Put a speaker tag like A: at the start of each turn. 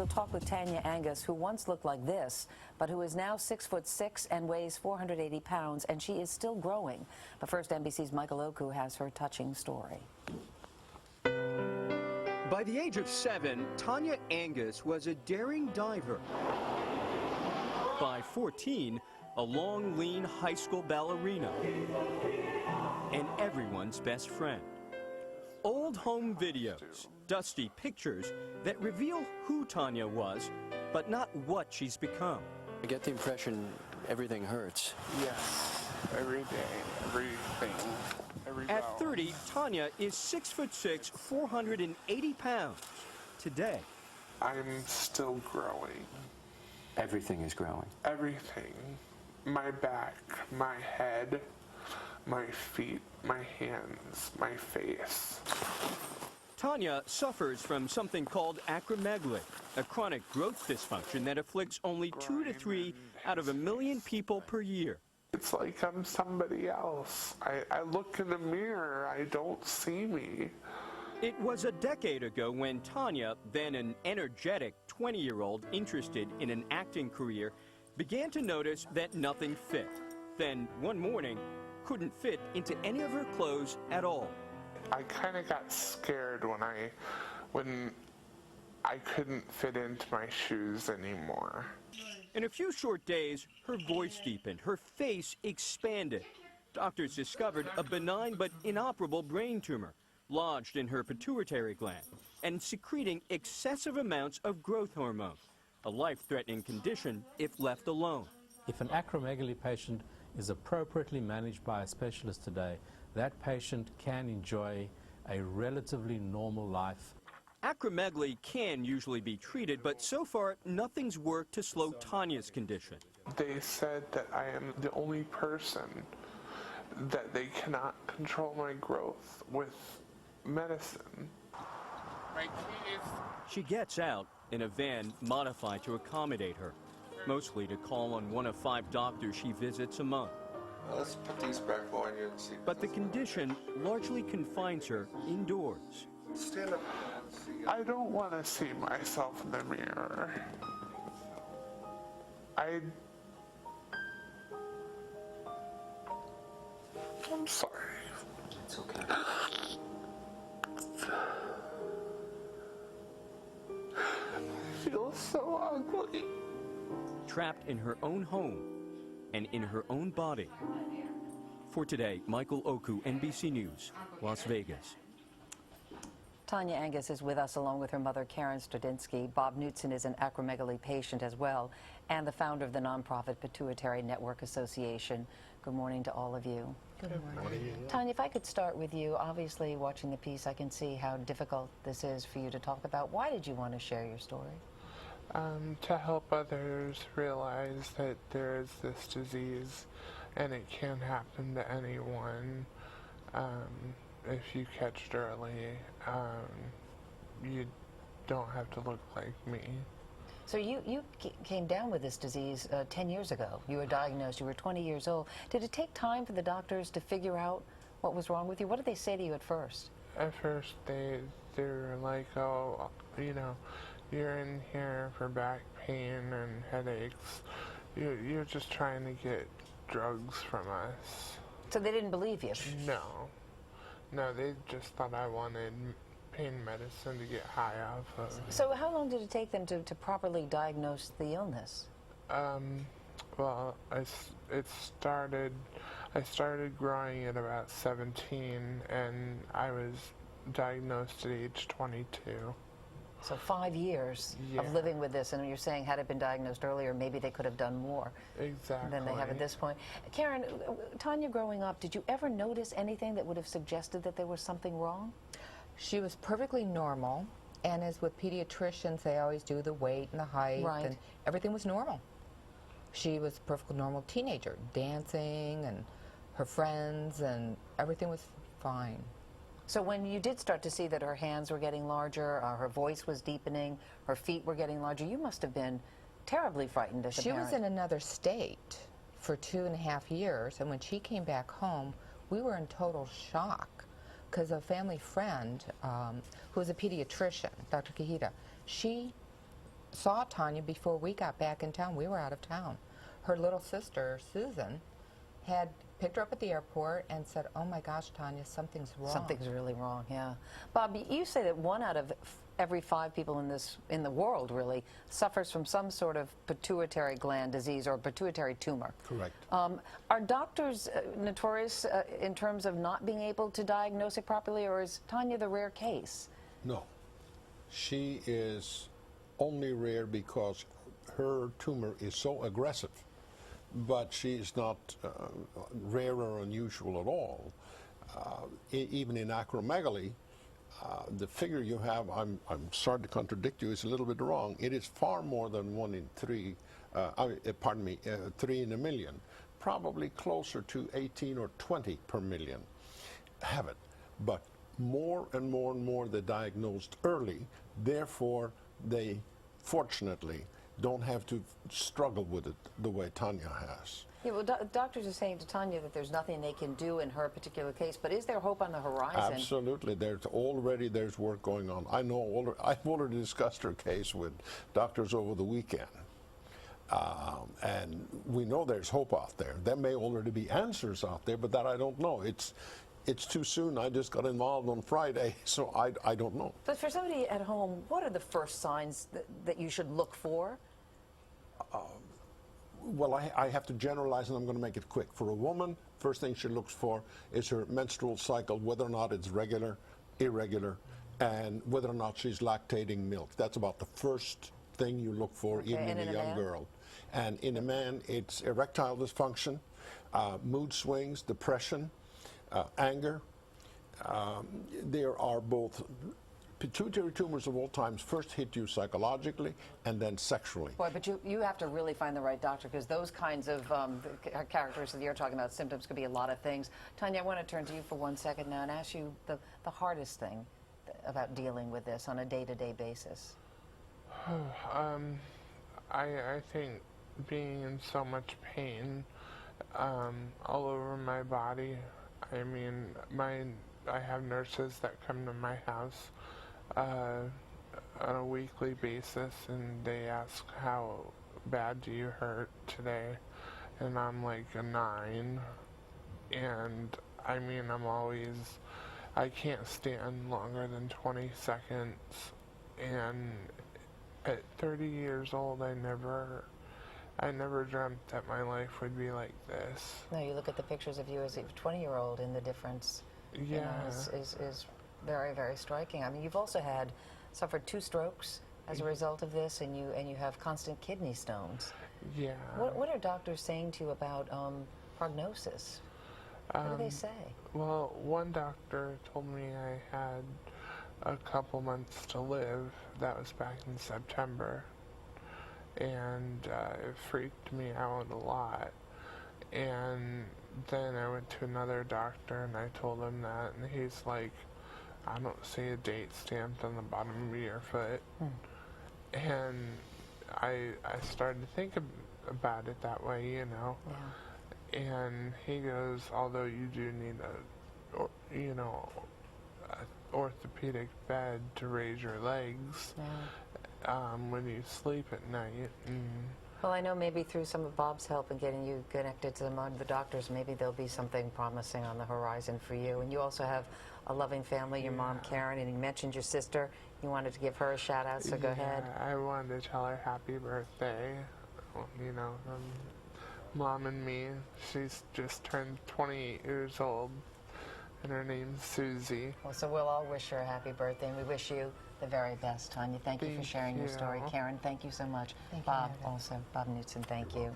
A: we'll talk with Tanya Angus, who once looked like this, but who is now 6'6" and weighs 480 pounds, and she is still growing. But first, NBC's Michael Oku has her touching story.
B: By the age of 7, Tanya Angus was a daring diver. By 14, a long, lean high school ballerina and everyone's best friend. Old home videos, dusty pictures that reveal who Tanya was, but not what she's become.
C: I get the impression everything hurts.
D: Yes, every day, everything, every
B: At
D: hour.
B: 30, Tanya is 6'6", 480 pounds. Today,
D: I'm still growing.
C: Everything is growing.
D: Everything. My back, my head, my feet, my hands, my face.
B: Tanya suffers from something called acromegaly, a chronic growth dysfunction that afflicts only 2 to 3 out of 1 million people per year.
D: It's like I'm somebody else. I look in the mirror, I don't see me.
B: It was a decade ago when Tanya, then an energetic 20-year-old interested in an acting career, began to notice that nothing fit. Then, one morning, couldn't fit into any of her clothes at all.
D: I kind of got scared when I couldn't fit into my shoes anymore.
B: In a few short days, her voice deepened, her face expanded. Doctors discovered a benign but inoperable brain tumor lodged in her pituitary gland and secreting excessive amounts of growth hormone, a life-threatening condition if left alone.
E: If an acromegaly patient is appropriately managed by a specialist today, that patient can enjoy a relatively normal life.
B: Acromegaly can usually be treated, but so far, nothing's worked to slow Tanya's condition.
D: They said that I am the only person that they cannot control my growth with medicine. My keys.
B: She gets out in a van modified to accommodate her, mostly to call on one of 5 doctors she visits a month.
F: Let's put these back on you and see.
B: But the condition largely confines her indoors.
F: Stand up.
D: I don't want to see myself in the mirror. I'm sorry.
C: It's okay.
D: I feel so ugly.
B: Trapped in her own home and in her own body. For today, Michael Oku, NBC News, Las Vegas.
A: Tanya Angus is with us along with her mother, Karen STRUTYNSKI. Bob Knutzen is an acromegaly patient as well, and the founder of the nonprofit Pituitary Network Association. Good morning to all of you.
G: Good morning.
A: Tanya, if I could start with you. Obviously, watching the piece, I can see how difficult this is for you to talk about. Why did you want to share your story?
D: To help others realize that there is this disease and it can happen to anyone. If you catch it early, you don't have to look like me.
A: So you came down with this disease 10 years ago. You were diagnosed, you were 20 years old. Did it take time for the doctors to figure out what was wrong with you? What did they say to you at first?
D: At first, they were like, oh, you know, you're in here for back pain and headaches. You're just trying to get drugs from us.
A: So they didn't believe you?
D: No, they just thought I wanted pain medicine to get high off of.
A: So how long did it take them to properly diagnose the illness?
D: Well, I started growing at about 17, and I was diagnosed at age 22.
A: So 5 years of living with this, and you're saying had it been diagnosed earlier, maybe they could have done more than they have at this point. Karen, Tanya growing up, did you ever notice anything that would have suggested that there was something wrong?
G: She was perfectly normal, and as with pediatricians, they always do the weight and the height, and everything was normal. She was a perfectly normal teenager, dancing and her friends, and everything was fine.
A: So when you did start to see that her hands were getting larger, her voice was deepening, her feet were getting larger, you must have been terribly frightened as a parent.
G: She was in another state for 2.5 years, and when she came back home, we were in total shock because a family friend who was a pediatrician, Dr. Kahita, she saw Tanya before we got back in town. We were out of town. Her little sister, Susan, had picked her up at the airport and said, "Oh my gosh, Tanya, something's wrong."
A: Something's really wrong, yeah. Bob, you say that 1 out of every 5 people in the world really suffers from some sort of pituitary gland disease or pituitary tumor.
H: Correct.
A: Are doctors notorious in terms of not being able to diagnose it properly, or is Tanya the rare case?
H: No. She is only rare because her tumor is so aggressive. But she is not rare or unusual at all. Even in acromegaly, the figure you have, I'm sorry to contradict you, is a little bit wrong. It is far more than 1 in 3, 3 in a million. Probably closer to 18 or 20 per million have it. But more and more and more they're diagnosed early, therefore they, fortunately, don't have to struggle with it the way Tanya has.
A: Yeah, well, doctors are saying to Tanya that there's nothing they can do in her particular case, but is there hope on the horizon?
H: Absolutely. There's work going on. I've already discussed her case with doctors over the weekend. And we know there's hope out there. There may already be answers out there, but that I don't know. It's too soon. I just got involved on Friday, so I don't know.
A: But for somebody at home, what are the first signs that you should look for?
H: Well, I have to generalize, and I'm going to make it quick. For a woman, first thing she looks for is her menstrual cycle, whether or not it's regular, irregular, and whether or not she's lactating milk. That's about the first thing you look for, even in a young girl. And in a man, it's erectile dysfunction, mood swings, depression, anger. There are both pituitary tumors of all times first hit you psychologically and then sexually.
A: Boy, but you have to really find the right doctor, because those kinds of characteristics that you're talking about, symptoms, could be a lot of things. Tanya, I want to turn to you for 1 second now and ask you the hardest thing about dealing with this on a day-to-day basis.
D: I think being in so much pain all over my body. I mean, I have nurses that come to my house on a weekly basis, and they ask, "How bad do you hurt today?" And I'm like a 9, and I mean, I can't stand longer than 20 seconds, and at 30 years old, I never dreamt that my life would be like this.
A: No, you look at the pictures of you as a 20-year-old, and the difference is very, very striking. I mean, you've also suffered 2 strokes as a result of this, and you have constant kidney stones.
D: Yeah.
A: What are doctors saying to you about prognosis? What do they say?
D: Well, one doctor told me I had a couple months to live. That was back in September. And it freaked me out a lot. And then I went to another doctor and I told him that, and he's like, "I don't see a date stamped on the bottom of your foot." And I started to think about it that way, you know. Yeah. And he goes, "Although you do need an orthopedic bed to raise your legs when you sleep at night."
A: Well, I know maybe through some of Bob's help in getting you connected to among the doctors, maybe there'll be something promising on the horizon for you. And you also have a loving family, your mom, Karen, and you mentioned your sister. You wanted to give her a shout out, so go ahead.
D: I wanted to tell her happy birthday. You know, Mom and me. She's just turned 28 years old, and her name's Susie.
A: Well, so we'll all wish her a happy birthday, and we wish you the very best, Tanya. Thank you for sharing your story. Karen, thank you so much. Bob, also. Bob Knutzen, thank you.